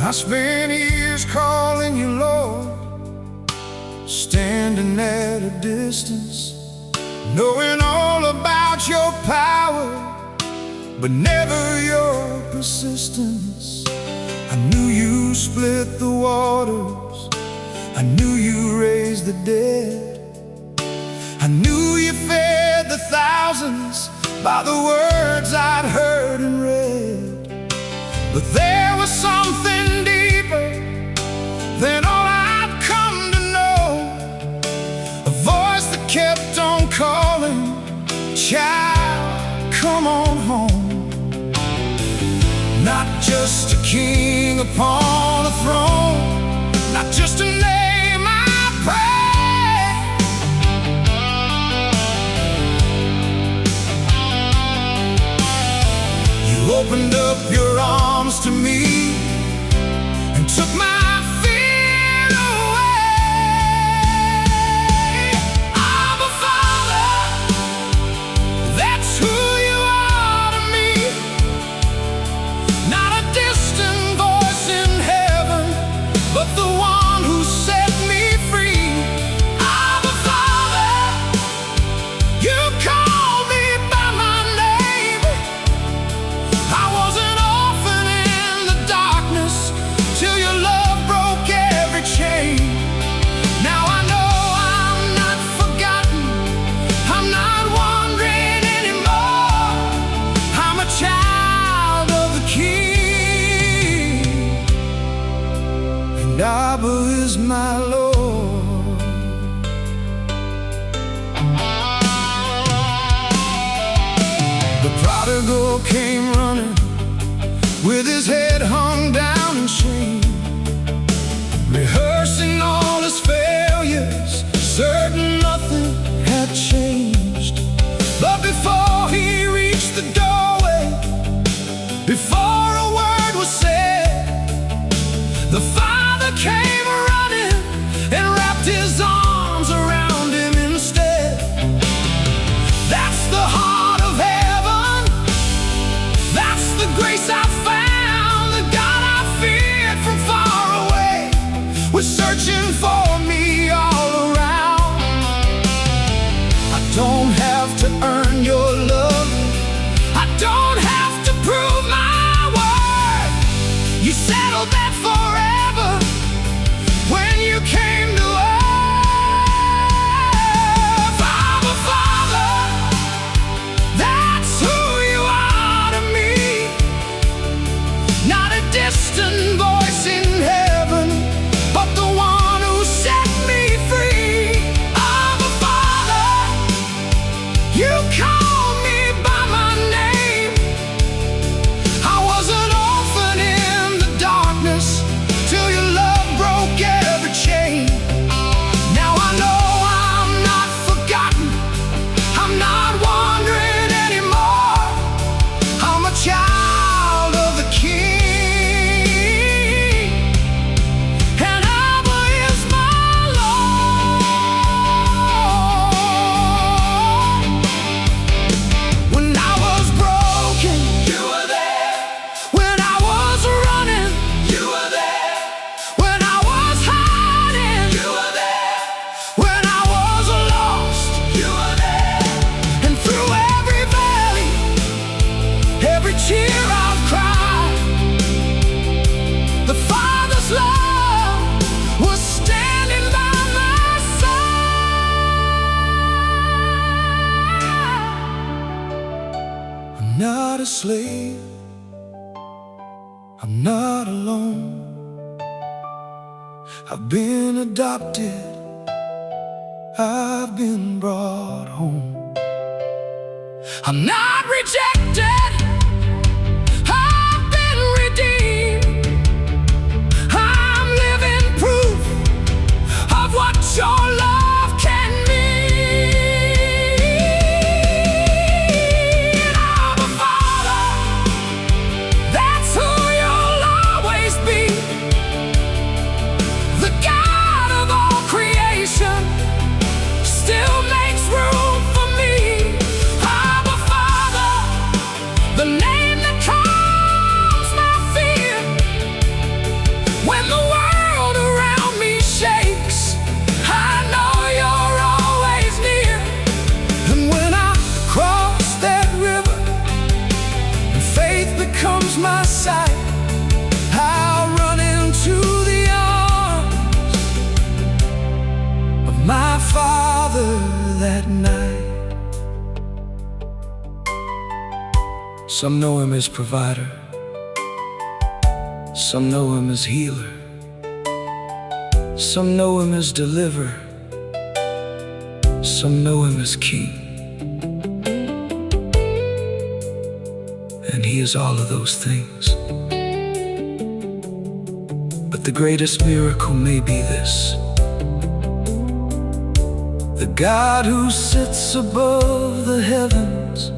I spent years calling you Lord, standing at a distance, knowing all about your power, but never your persistence. I knew you split the waters, I knew you raised the dead, I knew you fed the thousands by the words I'd heard and read. But there was something deeper than all I'd come to know, a voice that kept on calling, child, come on home. Not just a king upon a throne, not just a name I pray. You opened up your arms to me and took my fear away. I'm a father, that's who you are to me. Not a distant voice in heaven, but the one who set me free. I'm a father, you call me by my name. I was an orphan in the darkness till your love broke every chain. Now I know I'm not forgotten, I'm not wandering anymore. I'm a child of the King, and ABBA is my Lord. The prodigal came running with his head hung down in shame, rehearsing all his failures, certain nothing had changed. But before he reached the doorway, before a word was said, the Father came running and wrapped his arms around him instead. That's the heart of heaven, that's the grace I found. The God I feared from far away was searching for me all around. I don't have to earn your love, I don't have to prove my worth. You settled that forever when you came to earth. I'm a father, that's who you are to me. Not a distant voice in heaven, but the one who set me free. I'm a father, you call me by my name. I was an orphan in the darkness till your love broke every chain. Now I know I'm not forgotten, I'm not wandering anymore. I'm a child of the King, and ABBA is my Lord. When I was broken, you were there. When I was running, you were there. When I was hiding, you were there. When I was lost, you were there. And through every valley, every tear I've cried, the Father's love was standing by my side. I'm not a slave, I'm not alone. I've been adopted, I've been brought home. I'm not rejected, I've been redeemed. I'm living proof of what your love can mean. I'm a father, that's who you'll always be. The God of all creation still makes room for me. I'm a father, Father that night. Some know him as provider, some know him as healer, some know him as deliverer, some know him as king. And he is all of those things. But the greatest miracle may be this: the God who sits above the heavens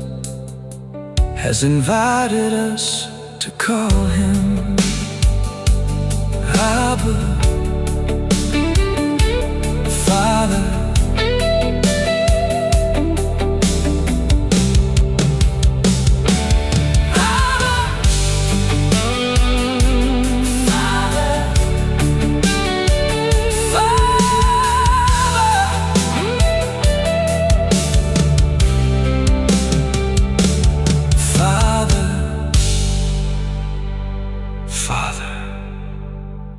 has invited us to call him Abba.